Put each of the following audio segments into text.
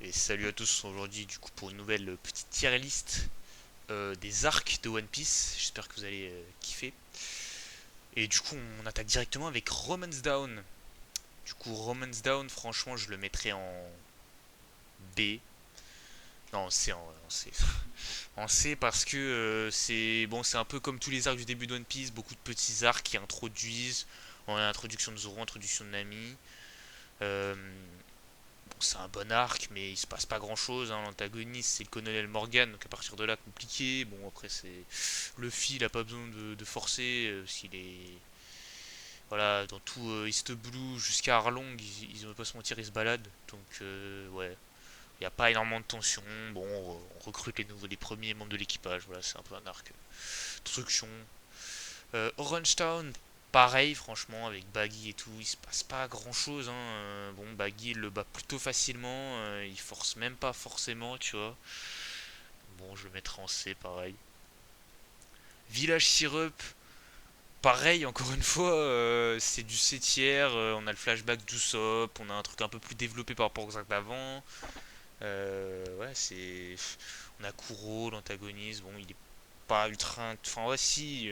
Et salut à tous aujourd'hui du coup pour une nouvelle petite tier list des arcs de One Piece. J'espère que vous allez kiffer. Et du coup on attaque directement avec Romance Down. Du coup Romance Down franchement je le mettrais en B. Non en C en C. En C parce que c'est bon c'est un peu comme tous les arcs du début de One Piece, beaucoup de petits arcs qui introduisent. On a l'introduction de Zoro, introduction de Nami. Euh, Bon, c'est un bon arc, mais il se passe pas grand chose. Hein. L'antagoniste, c'est le colonel Morgan, donc à partir de là, compliqué. Bon, après, c'est. Luffy, il a pas besoin de forcer, s'il est. Voilà, dans tout East Blue jusqu'à Arlong, ils ont pas se mentir, ils se baladent. Donc, ouais, il n'y a pas énormément de tension. Bon, on recrute les premiers membres de l'équipage. Voilà, c'est un peu un arc. Construction. Orange Town, pareil, franchement, avec Baggy et tout, il se passe pas grand chose. Hein. Bon, Baggy, il le bat plutôt facilement. Il force même pas forcément, tu vois. Bon, je le mettrai en C, pareil. Village Syrup, pareil, encore une fois, c'est du C tiers. On a le flashback d'Usopp, on a un truc un peu plus développé par rapport aux arcs d'avant. Ouais, c'est. On a Kuro, l'antagoniste. Bon, il est pas ultra. Enfin, ouais, si.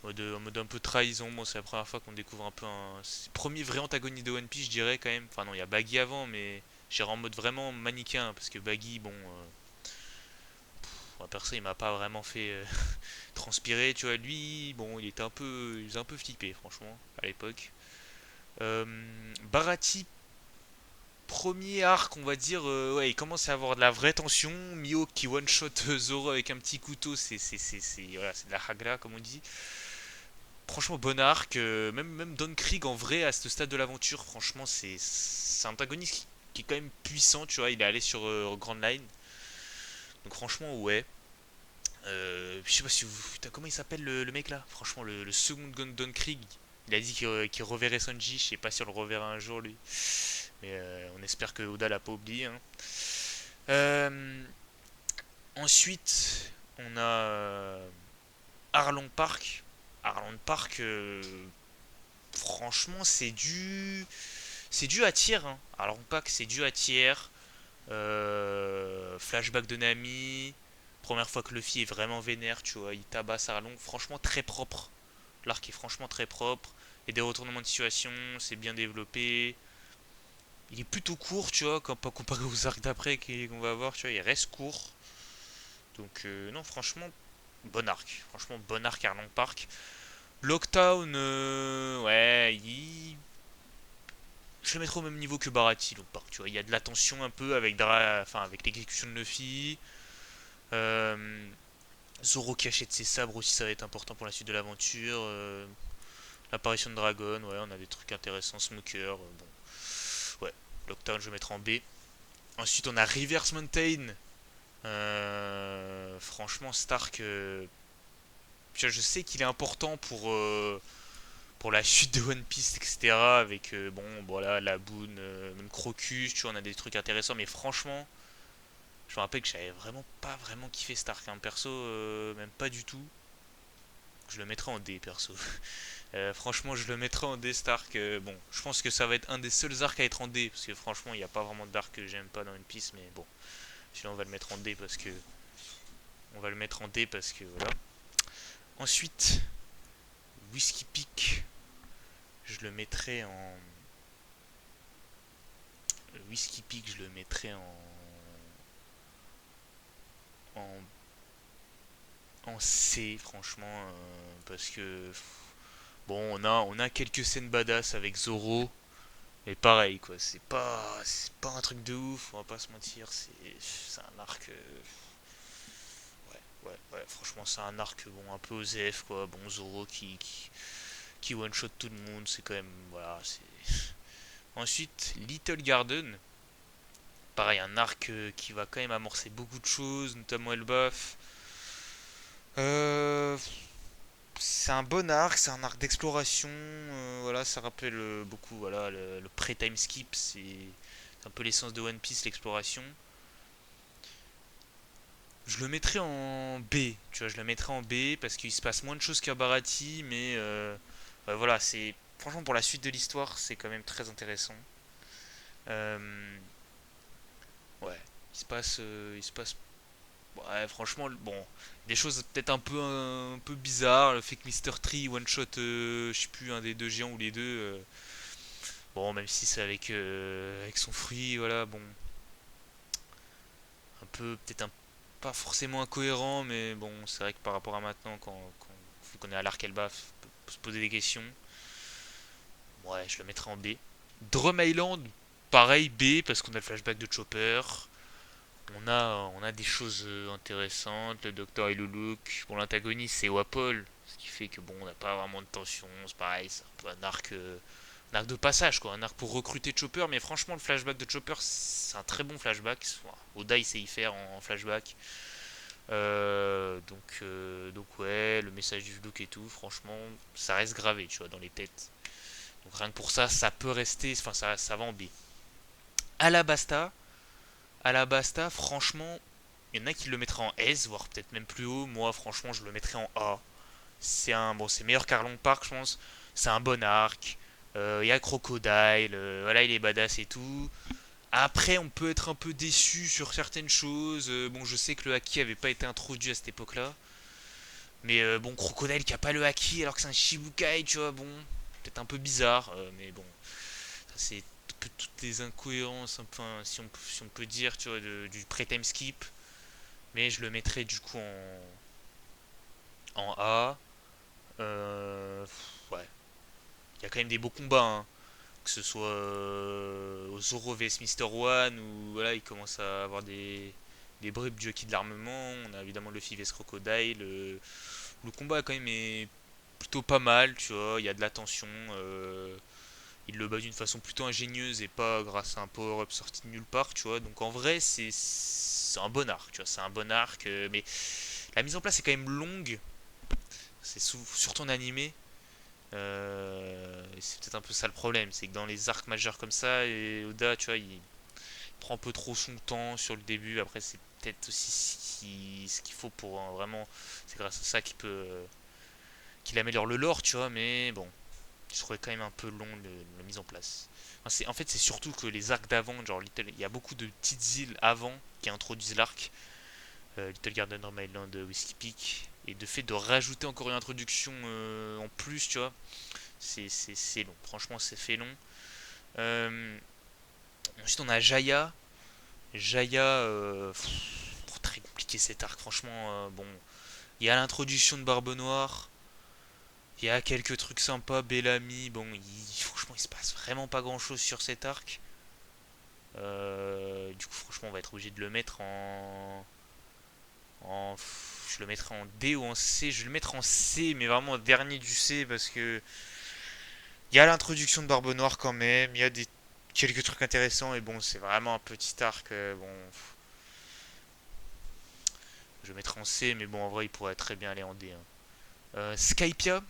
En mode un peu trahison. Bon, c'est la première fois qu'on découvre un peu un. C'est le premier vrai antagoniste de One Piece, je dirais quand même. Enfin, non, il y a Baggy avant, mais j'irai en mode vraiment manichéen. Parce que Baggy, bon. Moi, perso, il m'a pas vraiment fait transpirer. Tu vois, lui, bon, il était un peu flippé, franchement, à l'époque. Barati, premier arc, on va dire, ouais, il commence à avoir de la vraie tension. Mio qui one-shot Zoro avec un petit couteau, voilà, c'est de la hagra, comme on dit. Franchement, bon arc. Même Don Krieg, en vrai, à ce stade de l'aventure, franchement, c'est un antagoniste qui est quand même puissant, tu vois. Il est allé sur Grand Line. Donc, franchement, ouais. Je sais pas si vous. Putain, comment il s'appelle le mec là? Franchement, le second Don Krieg. Il a dit qu'il reverrait Sanji. Je sais pas si on le reverra un jour, lui. Mais on espère que Oda l'a pas oublié. Hein. Euh, Ensuite, on a Arlong Park. Arlong Park, franchement, c'est dû à tiers. Hein. Alors pas que c'est dû à tiers. Flashback de Nami. Première fois que Luffy est vraiment vénère, tu vois, il tabasse Arlong. Franchement très propre. L'arc est franchement très propre. Il y a des retournements de situation, c'est bien développé. Il est plutôt court, tu vois, quand pas comparé aux arcs d'après qu'on va avoir, tu vois, il reste court. Donc non, franchement, bon arc. Franchement, bon arc Arlong Park. Lockdown, ouais, je le mettrais au même niveau que Barati, donc tu vois, il y a de la tension un peu avec enfin avec l'exécution de Luffy. Euh, Zoro qui achète ses sabres aussi, ça va être important pour la suite de l'aventure. L'apparition de Dragon, ouais, on a des trucs intéressants. Smoker, bon, ouais. Lockdown, je vais mettre en B. Ensuite, on a Reverse Mountain. Franchement, Stark, je sais qu'il est important pour la chute de One Piece, etc. Avec, bon, voilà, la Boone, même Crocus, tu vois, on a des trucs intéressants, mais franchement, je me rappelle que j'avais vraiment pas vraiment kiffé Stark, hein. Perso, même pas du tout. Je le mettrais en D, perso. Franchement, je le mettrais en D Stark. Bon, je pense que ça va être un des seuls arcs à être en D, parce que franchement, il n'y a pas vraiment d'arc que j'aime pas dans One Piece, mais bon, sinon on va le mettre en D parce que. On va le mettre en D parce que voilà. Ensuite, Whiskey Peak, je le mettrai en. Whiskey Peak, je le mettrai en en C, franchement, parce que bon, on a quelques scènes badass avec Zoro, mais pareil quoi, c'est pas un truc de ouf, on va pas se mentir, c'est un arc, ouais, franchement c'est un arc bon un peu osef quoi, bon Zoro qui one shot tout le monde, c'est quand même voilà, c'est. Ensuite Little Garden, pareil un arc qui va quand même amorcer beaucoup de choses, notamment Elbaf. Euh, c'est un bon arc, c'est un arc d'exploration. Voilà, ça rappelle beaucoup voilà, le pré-time skip. C'est un peu l'essence de One Piece, l'exploration. Je le mettrais en B. Tu vois, je le mettrais en B parce qu'il se passe moins de choses qu'à Barati. Mais voilà, c'est. Franchement, pour la suite de l'histoire, c'est quand même très intéressant. Euh, il se passe, ouais, franchement, bon, des choses peut-être un peu bizarres. Le fait que Mister Tree one shot, je sais plus, un des deux géants ou les deux. Bon, même si c'est avec son fruit, voilà, bon, un peu, peut-être pas forcément incohérent, mais bon, c'est vrai que par rapport à maintenant, vu qu'on est à l'arc Elba, faut se poser des questions. Ouais, je le mettrai en B. Drum Island, pareil, B, parce qu'on a le flashback de Chopper. On a des choses intéressantes. Le docteur et Luluk. Bon, l'antagoniste, c'est Wapol. Ce qui fait que, bon, on n'a pas vraiment de tension. C'est pareil, c'est un peu un arc de passage, quoi. Un arc pour recruter Chopper. Mais franchement, le flashback de Chopper, c'est un très bon flashback. Oda, il sait y faire en flashback. Donc ouais, le message du look et tout, franchement, ça reste gravé, tu vois, dans les têtes. Donc rien que pour ça, ça peut rester, enfin ça va en B. Alabasta, Alabasta, franchement, il y en a qui le mettraient en S, voire peut-être même plus haut. Moi, franchement, je le mettrais en A. C'est meilleur qu'Arlong Park, je pense. C'est un bon arc. Il y a Crocodile, voilà, il est badass et tout. Après, on peut être un peu déçu sur certaines choses. Bon, je sais que le haki avait pas été introduit à cette époque-là. Mais bon, Crocodile qui a pas le haki alors que c'est un Shibukai, tu vois, bon, peut-être un peu bizarre. Mais bon, ça c'est un peu toutes les incohérences, enfin, si on peut dire, tu vois, du pré-time skip. Mais je le mettrais du coup en A. Ouais, il y a quand même des beaux combats, hein. Que ce soit Zoro vs Mister One, où voilà, il commence à avoir des bribes du hockey de l'armement. On a évidemment Luffy vs Crocodile. Le combat quand même est plutôt pas mal, tu vois. Il y a de la tension. Il le bat d'une façon plutôt ingénieuse et pas grâce à un power-up sorti de nulle part, tu vois. Donc en vrai, c'est un bon arc, tu vois. C'est un bon arc, mais la mise en place est quand même longue. Surtout en animé. C'est peut-être un peu ça le problème, c'est que dans les arcs majeurs comme ça, et Oda, tu vois, il prend un peu trop son temps sur le début. Après, c'est peut-être aussi ce qu'il faut pour vraiment. C'est grâce à ça qu'il améliore le lore, tu vois. Mais bon, je trouvais quand même un peu long la mise en place. En fait, c'est surtout que les arcs d'avant, genre il y a beaucoup de petites îles avant qui introduisent l'arc. Little Garden, Rhode Island, Whiskey Peak. Et de fait de rajouter encore une introduction en plus, tu vois, c'est long. Franchement, c'est fait long. Euh, Ensuite, on a Jaya. Jaya, très compliqué cet arc. Franchement, bon, il y a l'introduction de Barbe Noire. Il y a quelques trucs sympas. Bellamy, bon, franchement, il se passe vraiment pas grand chose sur cet arc. Du coup, franchement, on va être obligé de le mettre je le mettrai en D ou en C. Je vais le mettre en C, mais vraiment dernier du C parce que il y a l'introduction de Barbe Noire quand même. Il y a quelques trucs intéressants et bon, c'est vraiment un petit arc. Bon, je le mettrai en C, mais bon, en vrai, il pourrait très bien aller en D, hein. Skypia,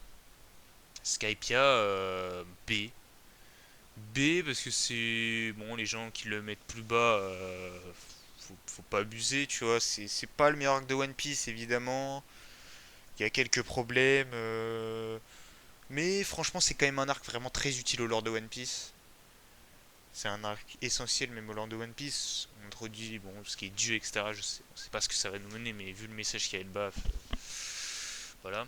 Skypia B. B parce que c'est bon, les gens qui le mettent plus bas, faut pas abuser, tu vois. C'est pas le meilleur arc de One Piece, évidemment. Il y a quelques problèmes. Mais franchement, c'est quand même un arc vraiment très utile au lore de One Piece. C'est un arc essentiel même au lore de One Piece. On introduit bon, ce qui est Dieu, etc. On sait pas ce que ça va nous mener, mais vu le message qu'il y a le bas, voilà.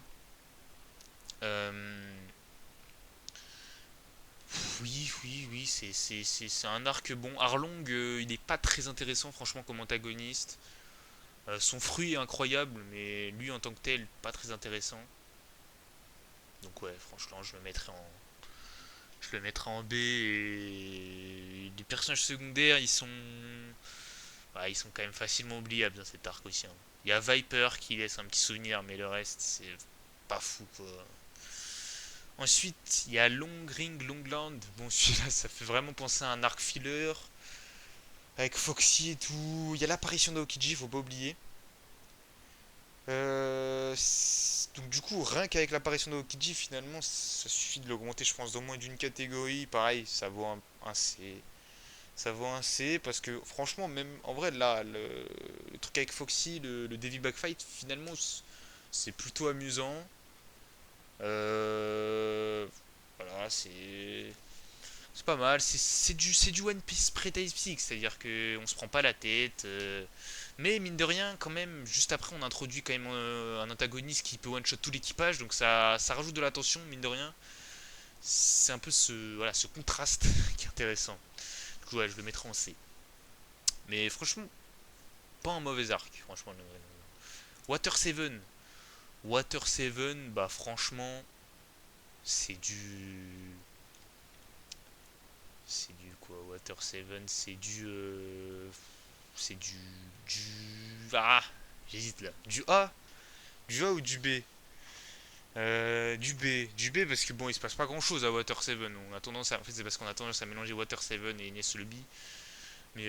Euh, oui, c'est un arc bon. Arlong, il est pas très intéressant, franchement, comme antagoniste. Son fruit est incroyable, mais lui en tant que tel, pas très intéressant. Donc ouais, franchement, je le mettrai en B. Et les personnages secondaires, ouais, ils sont quand même facilement oubliables dans cet arc aussi, hein. Il y a Viper qui laisse un petit souvenir, mais le reste, c'est pas fou, quoi. Ensuite, il y a Long Ring Longland. Bon, celui-là, ça fait vraiment penser à un arc filler. Avec Foxy et tout. Il y a l'apparition d'Aokiji, faut pas oublier. Donc du coup, rien qu'avec l'apparition d'Aokiji, finalement, ça suffit de l'augmenter, je pense, d'au moins d'une catégorie. Pareil, ça vaut un C. Ça vaut un C parce que franchement, même en vrai, là, le truc avec Foxy, le Davy Backfight, finalement, c'est plutôt amusant. Euh, voilà, c'est. C'est pas mal, c'est du One Piece pré-Time Skip, c'est-à-dire que on se prend pas la tête. Mais mine de rien, quand même, juste après, on introduit quand même un antagoniste qui peut one-shot tout l'équipage, donc ça rajoute de la tension, mine de rien. C'est un peu ce contraste qui est intéressant. Du coup, ouais, je le mettrai en C. Mais franchement, pas un mauvais arc, franchement. Water 7. Water 7, bah franchement, c'est du. C'est du quoi? Water 7, c'est du. C'est du. Ah! J'hésite là. Du A? Du A ou du B? Du B parce que bon, il se passe pas grand chose à Water 7. On a tendance à, en fait, c'est parce qu'on a tendance à mélanger Water 7 et Ines Lobby. Mais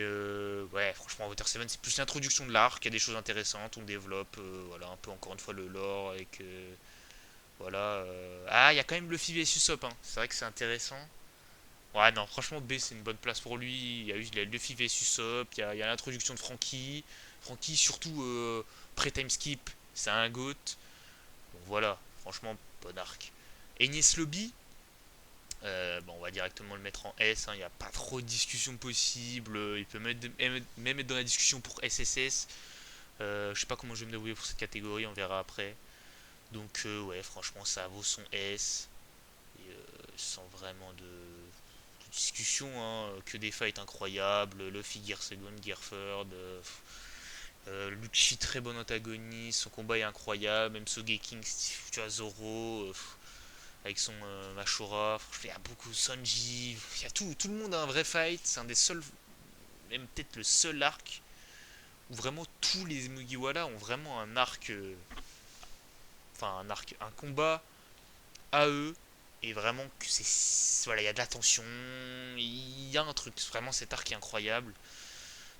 ouais, franchement, Water 7, c'est plus l'introduction de l'arc. Il y a des choses intéressantes. On développe, voilà, un peu encore une fois le lore avec. Voilà. Ah, il y a quand même Luffy vs Usopp. Hein. C'est vrai que c'est intéressant. Ouais, non, franchement, B, c'est une bonne place pour lui. Il y a Luffy vs Usopp. Il y a l'introduction de Franky. Franky, surtout pré-time skip, c'est un GOAT. Donc voilà, franchement, bon arc. Enies Lobby, bon, on va directement le mettre en S. Il n'y a pas trop de discussion possible. Il peut même être dans la discussion pour SSS. Je sais pas comment je vais me débrouiller pour cette catégorie, on verra après. Donc, ouais, franchement, ça vaut son S. Et, sans vraiment de discussion, hein, que des fights incroyables. Luffy Gear Second, Gear Third. Lucci, très bon antagoniste. Son combat est incroyable. Même Sogeking, tu vois, Zoro. Avec son Mashura. Il y a beaucoup. Sanji. Il y a tout. Tout le monde a un vrai fight. C'est un des seuls. Même peut-être le seul arc où vraiment tous les Mugiwara ont vraiment un arc. Enfin, un arc. Un combat à eux. Et vraiment que c'est. Voilà, il y a de la tension. Il y a un truc. Vraiment, cet arc est incroyable.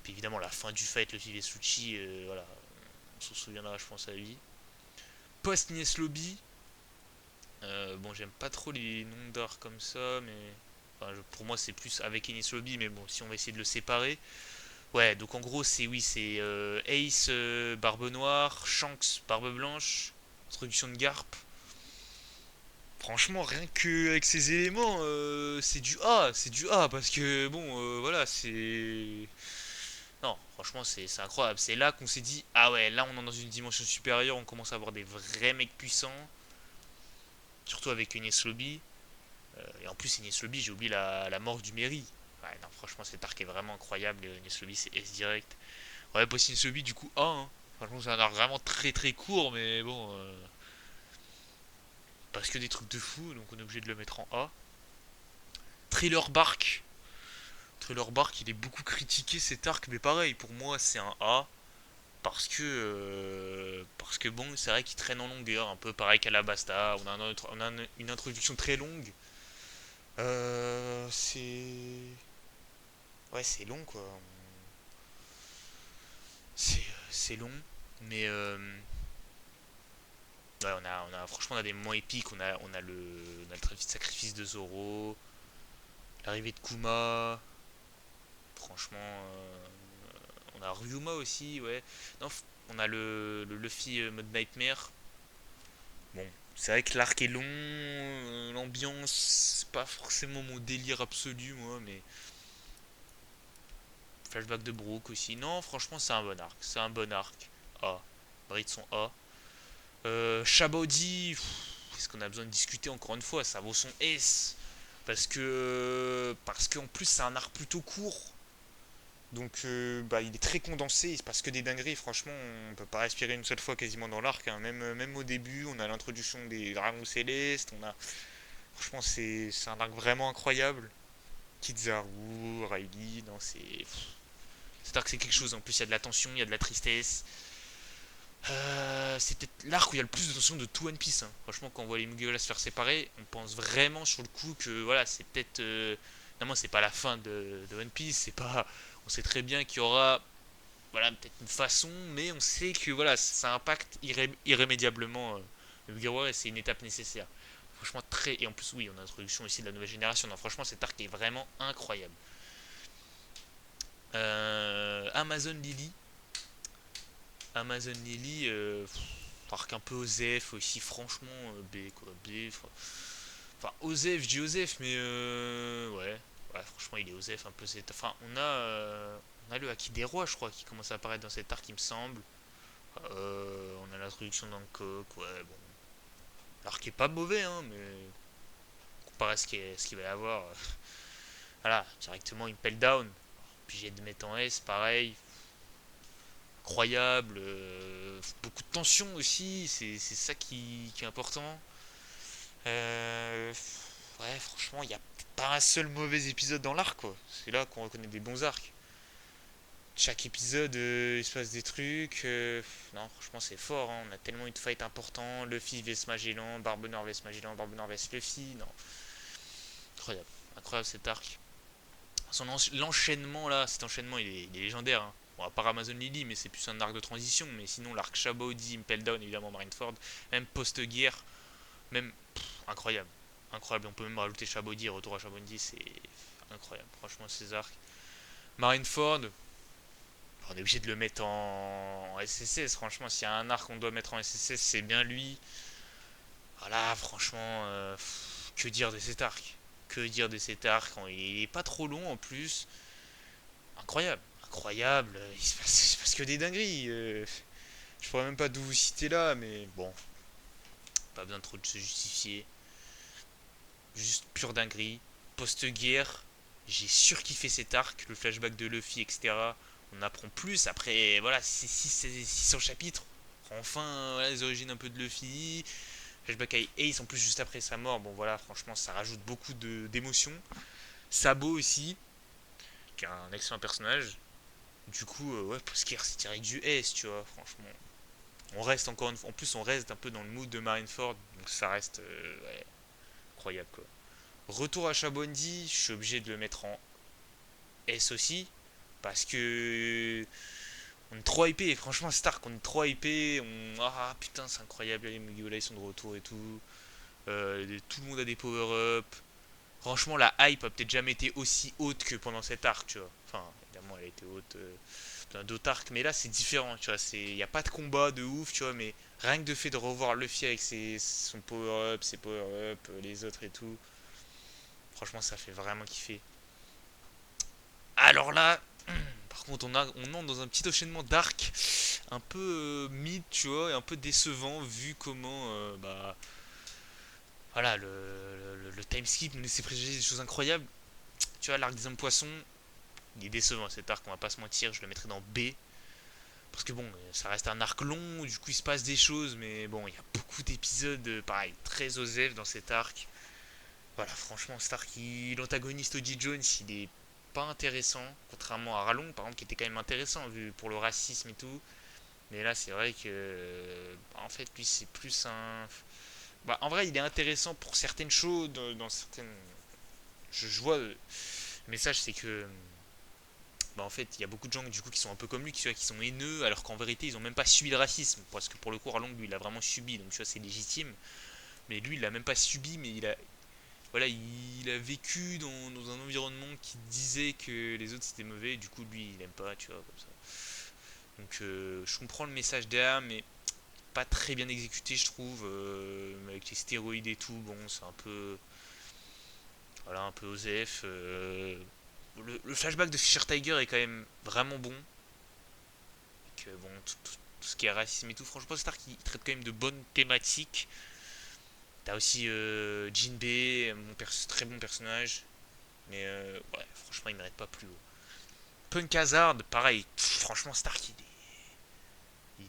Puis évidemment, la fin du fight, le Vivesuchi. Voilà. On s'en souviendra, je pense, à lui. Post-Nies Lobby. Bon, j'aime pas trop les noms d'art comme ça, mais enfin, pour moi c'est plus avec Ennis Lobby, mais bon, si on va essayer de le séparer. Ouais, donc en gros, c'est Ace, barbe noire, Shanks, barbe blanche, introduction de Garp. Franchement, rien que avec ces éléments, c'est du A, parce que bon, voilà, c'est. Non, franchement, c'est incroyable. C'est là qu'on s'est dit, ah ouais, là on est dans une dimension supérieure, on commence à avoir des vrais mecs puissants, surtout avec Enies Lobby. Et en plus, Enies Lobby, j'ai oublié la mort du Mary. Ouais, non, franchement, cet arc est vraiment incroyable. Enies Lobby, c'est S direct. Ouais, Post Enies Lobby, du coup, A. Hein. Franchement, c'est un arc vraiment très très court, mais bon. Parce que des trucs de fou, donc on est obligé de le mettre en A. Thriller Bark. Thriller Bark, il est beaucoup critiqué cet arc, mais pareil, pour moi, c'est un A. Parce que bon, c'est vrai qu'il traîne en longueur, un peu pareil qu'Alabasta. On a une introduction très longue. C'est. Ouais, c'est long quoi. C'est long, mais ouais, franchement, on a des moments épiques. On a le sacrifice de Zoro, l'arrivée de Kuma. Franchement, on a Ryuma aussi, ouais. Non, on a le Luffy mode Nightmare. Bon, c'est vrai que l'arc est long, l'ambiance, c'est pas forcément mon délire absolu, moi, mais flashback de Brook aussi. Non, franchement, c'est un bon arc. C'est un bon arc. A. Bride son A. Shabody, est-ce qu'on a besoin de discuter encore une fois? Ça vaut son S. Parce qu'en plus, c'est un arc plutôt court. Donc, bah, il est très condensé. Il se passe que des dingueries. Franchement, on peut pas respirer une seule fois quasiment dans l'arc. Hein. Même au début, on a l'introduction des dragons célestes. Franchement, c'est un arc vraiment incroyable. Kizaru, Riley, non, cet arc, c'est quelque chose. En plus, il y a de la tension, il y a de la tristesse. C'est peut-être l'arc où il y a le plus de tension de tout One Piece. Hein. Franchement, quand on voit les Mugiwara se faire séparer, on pense vraiment sur le coup que voilà, c'est peut-être. Non, moi, c'est pas la fin de One Piece. C'est pas. On sait très bien qu'il y aura. Voilà, peut-être une façon, mais on sait que voilà, ça impacte irrémédiablement le Mugiwara et c'est une étape nécessaire. Franchement, très. Et en plus, oui, on a l'introduction aussi de la nouvelle génération. Non, franchement, cet arc est vraiment incroyable. Amazon Lily. Amazon Lily, arc un peu Osef aussi, franchement, B quoi, B. Enfin, Osef, je dis Osef, mais ouais. Ouais, franchement, il est osef un peu. Enfin, on a le Haki des Rois, je crois, qui commence à apparaître dans cet arc, il me semble. On a l'introduction d'Hancock, ouais, bon. L'arc est pas mauvais, hein, mais comparé à ce qu'il va y avoir, voilà, directement Impel Down. Puis j'ai de mettre en S, pareil, incroyable, beaucoup de tension aussi, c'est ça qui est important. Ouais, franchement, il n'y a pas un seul mauvais épisode dans l'arc, quoi. C'est là qu'on reconnaît des bons arcs. Chaque épisode, il se passe des trucs. Non, franchement, c'est fort, hein. On a tellement eu de fights importants. Luffy vs Magellan, Barbenheur vs Magellan, Barbenheur vs Luffy. Non, incroyable. Incroyable cet arc. L'enchaînement là, cet enchaînement il est légendaire, hein. Bon, à part Amazon Lily, mais c'est plus un arc de transition. Mais sinon, l'arc Shabody, Impel Down, évidemment, Marineford, même post-guerre, même incroyable. Incroyable. On peut même rajouter Shabody, retour à Shabody, c'est incroyable. Franchement, ces arcs. Marineford, on est obligé de le mettre en SSS. Franchement, s'il y a un arc qu'on doit mettre en SSS, c'est bien lui. Voilà, franchement, que dire de cet arc? Que dire de cet arc? Il est pas trop long en plus. Incroyable, incroyable. Il se passe que des dingueries. Je pourrais même pas tout vous citer là, mais bon, pas besoin trop de se justifier. Juste pure dinguerie. Post-guerre, j'ai surkiffé cet arc, le flashback de Luffy, etc. On apprend plus. Après, voilà, c'est 600 chapitres. Enfin, voilà, les origines un peu de Luffy. Flashback à Ace, en plus, juste après sa mort. Bon, voilà, franchement, ça rajoute beaucoup d'émotions. Sabo aussi, qui est un excellent personnage. Du coup, ouais, Post-guerre, c'est tiré du S, tu vois, franchement. On reste encore une fois. En plus, on reste un peu dans le mood de Marineford. Donc, ça reste ouais, incroyable, quoi. Retour à Chabondi, je suis obligé de le mettre en S aussi. Parce que on est trop hypé. Franchement, Stark, on est trop hypé. Ah putain, c'est incroyable. Les Mugiwara ils sont de retour et tout. Tout le monde a des power-up. Franchement, la hype a peut-être jamais été aussi haute que pendant cet arc, tu vois. Enfin, évidemment, elle a été haute dans d'autres arcs. Mais là, c'est différent, tu vois. Il n'y a pas de combat de ouf, tu vois. Mais rien que de fait de revoir Luffy avec son power-up, ses power-up, les autres et tout. Franchement, ça fait vraiment kiffer. Alors là, par contre, on entre dans un petit enchaînement d'arc un peu mid, tu vois, et un peu décevant vu comment, bah, voilà, le time skip nous laissait présager des choses incroyables. Tu vois, l'arc des hommes poissons, il est décevant cet arc, on va pas se mentir, je le mettrais dans B. Parce que bon, ça reste un arc long, du coup il se passe des choses, mais bon, il y a beaucoup d'épisodes, pareil, très osef dans cet arc. Voilà, franchement, cet arc, l'antagoniste Oji Jones, il est pas intéressant, contrairement à Rallong, par exemple, qui était quand même intéressant vu pour le racisme et tout. Mais là, c'est vrai que, bah, en fait, lui, c'est plus un. Bah, en vrai, il est intéressant pour certaines choses, dans certaines. Je vois. Le message, c'est que, bah, en fait, il y a beaucoup de gens du coup qui sont un peu comme lui, qui sont haineux, alors qu'en vérité, ils ont même pas subi le racisme. Parce que pour le coup, Rallong, lui, il a vraiment subi, donc tu vois, c'est légitime. Mais lui, il l'a même pas subi, mais voilà, il a vécu dans un environnement qui disait que les autres c'était mauvais, et du coup, lui, il aime pas, tu vois, comme ça. Donc, je comprends le message derrière, mais pas très bien exécuté, je trouve. Avec les stéroïdes et tout, bon, c'est un peu. Voilà, un peu osef. Le flashback de Fisher Tiger est quand même vraiment bon. Que, bon, tout ce qui est racisme et tout, franchement, Star qui traite quand même de bonnes thématiques. T'as aussi Jinbei, très bon personnage. Mais ouais, franchement, il mérite pas plus haut. Punk Hazard, pareil. Franchement, Stark,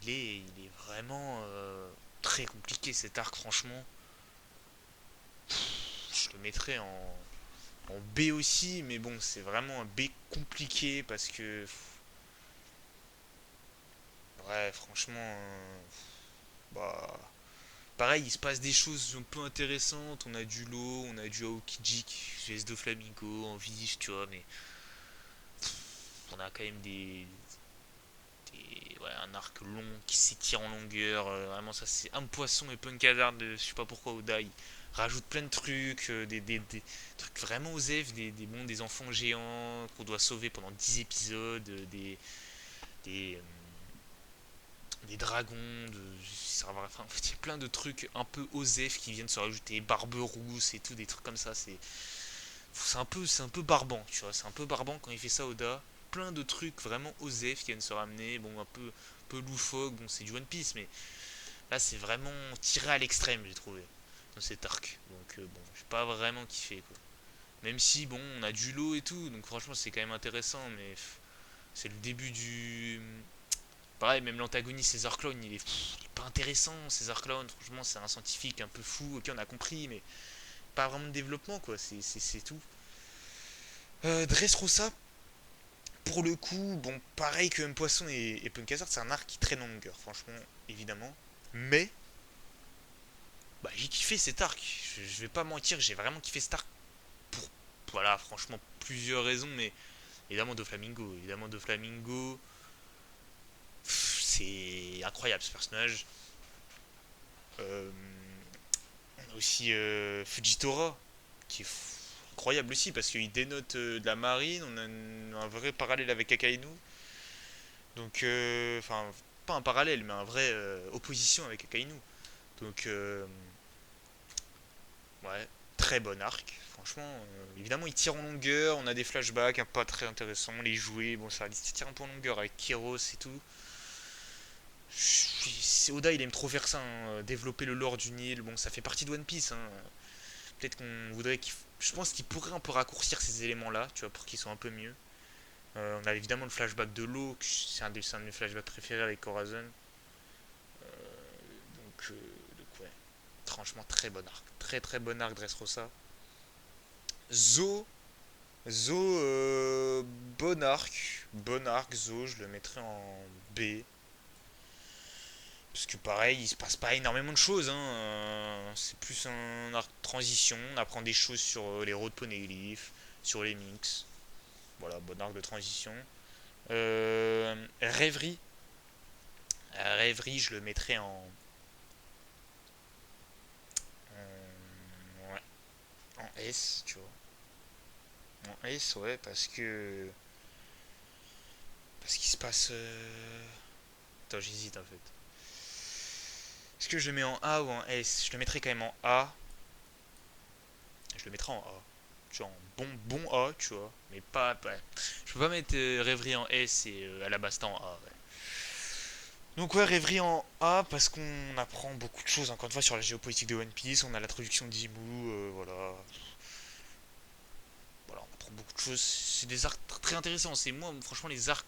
il est vraiment très compliqué cet arc, franchement. Je le mettrais en B aussi, mais bon, c'est vraiment un B compliqué parce que. Ouais, franchement. Bah. Pareil, il se passe des choses un peu intéressantes. On a du Law, on a du Aokiji, GS de Flamingo, en Vige, tu vois, mais. On a quand même ouais, un arc long qui s'étire en longueur. Vraiment, ça c'est un poisson et Punk Hazard. Je sais pas pourquoi Oda il rajoute plein de trucs, des trucs vraiment osef, des enfants géants qu'on doit sauver pendant 10 épisodes, des, euh, des dragons, enfin, en fait, il y a plein de trucs un peu osef qui viennent se rajouter, Barbe Rousse et tout, des trucs comme ça. C'est c'est un peu barbant, tu vois. C'est un peu barbant quand il fait ça, Oda. Plein de trucs vraiment osés qui viennent se ramener. Bon, un peu loufoque. Bon, c'est du One Piece, mais là, c'est vraiment tiré à l'extrême, j'ai trouvé, dans cet arc. Donc, bon, j'ai pas vraiment kiffé, quoi. Même si, bon, on a du lot et tout, donc franchement, c'est quand même intéressant, mais c'est le début du. Pareil, même l'antagoniste César Clown, il est pas intéressant, César Clown. Franchement, c'est un scientifique un peu fou, ok, on a compris, mais pas vraiment de développement, quoi. C'est tout. Dressrosa, pour le coup, bon, pareil que M Poisson et Punk Hazard, c'est un arc qui traîne en longueur, franchement, évidemment. Mais, bah, j'ai kiffé cet arc. Je vais pas mentir, j'ai vraiment kiffé cet arc pour, voilà, franchement, plusieurs raisons, mais évidemment Doflamingo. Évidemment Doflamingo, c'est incroyable ce personnage. Euh, on a aussi Fujitora, qui est incroyable aussi parce qu'il dénote de la marine. On a un vrai parallèle avec Akainu. Donc, enfin, pas un parallèle, mais un vrai opposition avec Akainu. Donc, ouais, très bon arc. Franchement, évidemment, il tire en longueur. On a des flashbacks pas très intéressants. Les jouets, bon, ça tire un peu en longueur avec Kiros et tout. Oda, il aime trop faire ça, hein, développer le lore du Nil. Bon, ça fait partie de One Piece, hein. Peut-être qu'on voudrait qu'il. Je pense qu'il pourrait un peu raccourcir ces éléments-là, tu vois, pour qu'ils soient un peu mieux. On a évidemment le flashback de l'eau, c'est un de mes flashbacks préférés avec Corazon. Donc, ouais, franchement, très bon arc. Très très bon arc, Dressrosa. Zo, Zo, bon arc. Bon arc, Zo, je le mettrais en B. Parce que pareil, il se passe pas énormément de choses, hein. C'est plus un arc de transition. On apprend des choses sur les road poneglyph, sur les minx. Voilà, bon arc de transition. Rêverie. Rêverie, je le mettrais ouais, en S, tu vois. En S, ouais, parce qu'il se passe. Attends, j'hésite en fait. Est-ce que je le mets en A ou en S? Je le mettrais quand même en A. Je le mettrais en A. Tu vois, en bon A, tu vois. Mais pas. Ouais. Je peux pas mettre Rêverie en S et Alabasta en A. Ouais. Donc, ouais, Rêverie en A parce qu'on apprend beaucoup de choses, encore une fois, sur la géopolitique de One Piece. On a l'introduction de Zimu, voilà. Voilà, on apprend beaucoup de choses. C'est des arcs très intéressants. C'est moi, franchement, les arcs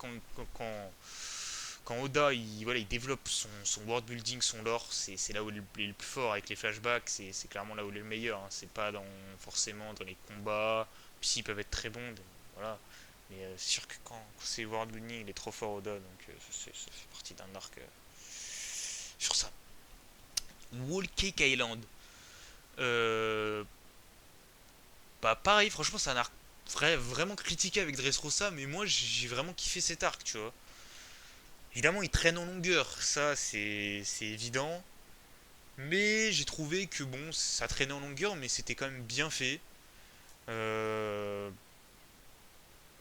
quand Oda voilà, il développe son world building, son lore, c'est là où il est le plus fort avec les flashbacks. C'est clairement là où il est le meilleur, hein. C'est pas forcément dans les combats. Puis ils peuvent être très bons, voilà. Mais c'est sûr que quand c'est world building, il est trop fort Oda. Donc ça fait partie d'un arc sur ça. Wall Cake Island. Euh, Bah pareil, franchement, c'est un arc vraiment critiqué avec Dressrosa, mais moi j'ai vraiment kiffé cet arc, tu vois. Évidemment, il traîne en longueur, ça c'est évident. Mais j'ai trouvé que bon, ça traînait en longueur, mais c'était quand même bien fait. Euh,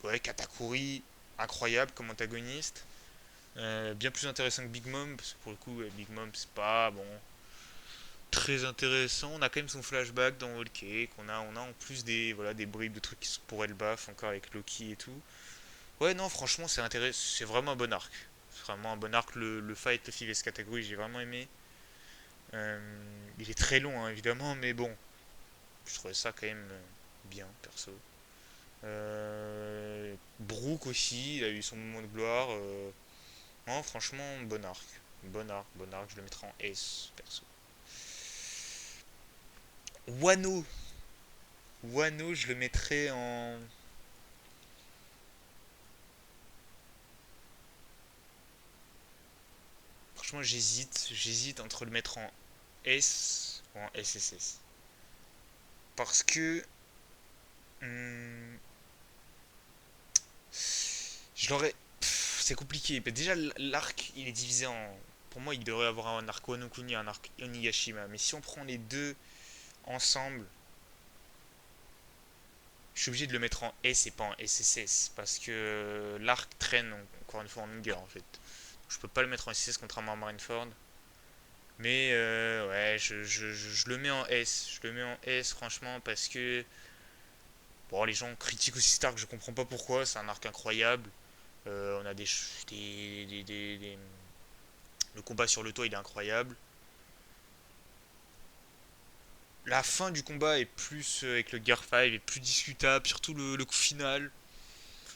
ouais, Katakuri, incroyable comme antagoniste. Bien plus intéressant que Big Mom, parce que pour le coup, Big Mom, c'est pas bon, très intéressant. On a quand même son flashback dans Whole Cake. On a en plus voilà, des bribes de trucs qui sont pour Elbaf, encore avec Loki et tout. Ouais, non, franchement, c'est intéressant. C'est vraiment un bon arc. C'est vraiment un bon arc. Le fight Luffy vs Katakuri, j'ai vraiment aimé. Il est très long, hein, évidemment, mais bon, je trouvais ça quand même bien, perso. Brook aussi, il a eu son moment de gloire. Non, franchement, bon arc. Bon arc, je le mettrai en S, perso. Wano. Wano, je le mettrai en. Franchement, j'hésite. J'hésite entre le mettre en S ou en SSS. Parce que. hum, je l'aurais. C'est compliqué. Mais déjà, l'arc, il est divisé en. Pour moi, il devrait avoir un arc Wano Kuni et un arc Onigashima. Mais si on prend les deux ensemble, je suis obligé de le mettre en S et pas en SSS. Parce que l'arc traîne, encore une fois, en longueur, en fait. Je peux pas le mettre en SSS contrairement à Marineford. Mais ouais, je le mets en S. Je le mets en S, franchement, parce que Bon, les gens critiquent aussi Stark, je comprends pas pourquoi, c'est un arc incroyable. On a le combat sur le toit, il est incroyable. La fin du combat est plus avec le Gear 5 est plus discutable, surtout le coup final.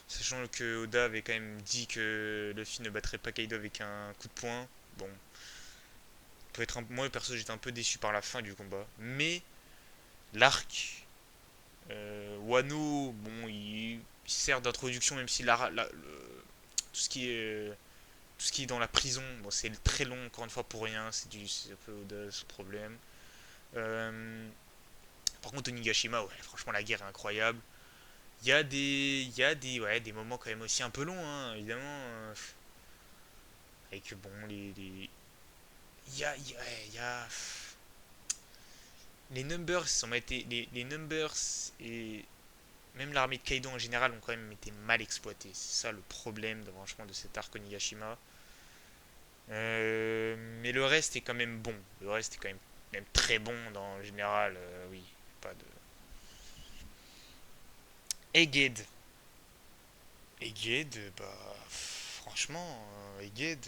Sachant que Oda avait quand même dit que Luffy ne battrait pas Kaido avec un coup de poing. Bon, moi perso j'étais un peu déçu par la fin du combat. Mais l'arc Wano, bon, il sert d'introduction même si tout ce qui est tout ce qui est dans la prison, bon, c'est très long encore une fois pour rien. C'est un peu Oda ce problème. Euh, Par contre Onigashima, ouais, franchement la guerre est incroyable. Ouais, des moments quand même aussi un peu longs, hein, évidemment. Avec bon, ouais, les numbers, les numbers et même l'armée de Kaido en général ont quand même été mal exploités. C'est ça le problème, franchement, de cet arc Onigashima. Mais le reste est quand même bon. Le reste est quand même très bon dans le général. Oui, pas de. Egged. Egged, bah. Franchement, Egged.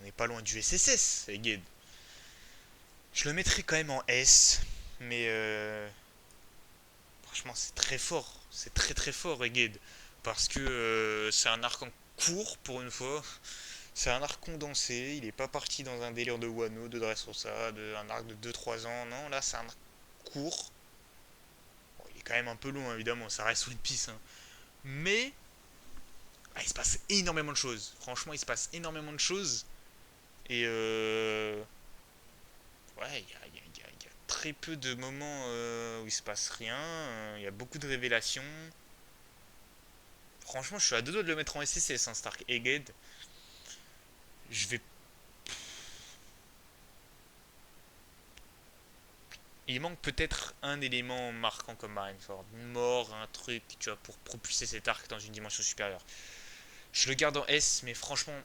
On n'est pas loin du SSS, Egged. Je le mettrais quand même en S. Mais franchement, c'est très fort. C'est très très fort, Egged. Parce que c'est un arc en cours pour une fois. C'est un arc condensé. Il n'est pas parti dans un délire de Wano, de Dressrosa, un arc de 2-3 ans. Non, là, c'est un arc court. Bon, il est quand même un peu long, évidemment. Ça reste One Piece, hein. Mais il se passe énormément de choses. Franchement, il se passe énormément de choses. Et ouais, il y a très peu de moments où il se passe rien. Il y a beaucoup de révélations. Franchement, je suis à deux doigts de le mettre en SSS, hein, Stark Egged. Je vais. Il manque peut-être un élément marquant comme Marineford. Une mort, un truc, tu vois, pour propulser cet arc dans une dimension supérieure. Je le garde en S, mais franchement,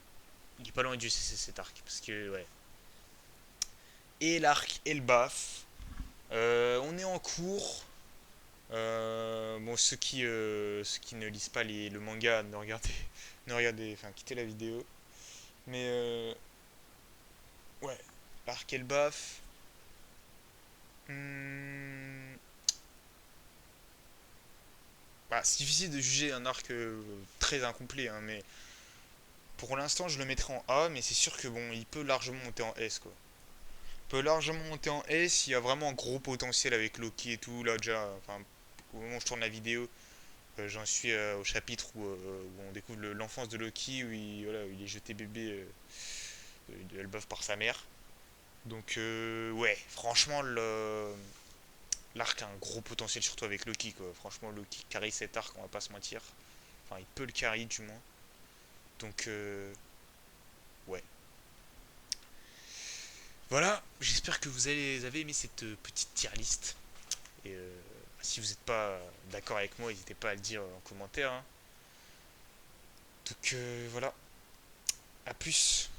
il est pas loin du SSS cet arc. Parce que, ouais. Et l'arc Elbaf. On est en cours. Bon, ceux qui ne lisent pas le manga, ne regardez, enfin, quittez la vidéo. Mais ouais, l'arc Elbaf. Hmm, bah, c'est difficile de juger un arc très incomplet, hein, mais pour l'instant, je le mettrai en A, mais c'est sûr que bon, il peut largement monter en S, quoi. Il peut largement monter en S, il y a vraiment un gros potentiel avec Loki et tout, là déjà, enfin, au moment où je tourne la vidéo, j'en suis au chapitre où on découvre l'enfance de Loki, voilà, où il est jeté bébé de Elbaf par sa mère. Donc ouais, franchement, l'arc a un gros potentiel, surtout avec Loki, quoi. Franchement, Loki carry cet arc, on va pas se mentir. Enfin, il peut le carry du moins. Donc ouais. Voilà, j'espère que vous avez aimé cette petite tier list. Et si vous n'êtes pas d'accord avec moi, n'hésitez pas à le dire en commentaire, hein. Donc voilà, à plus.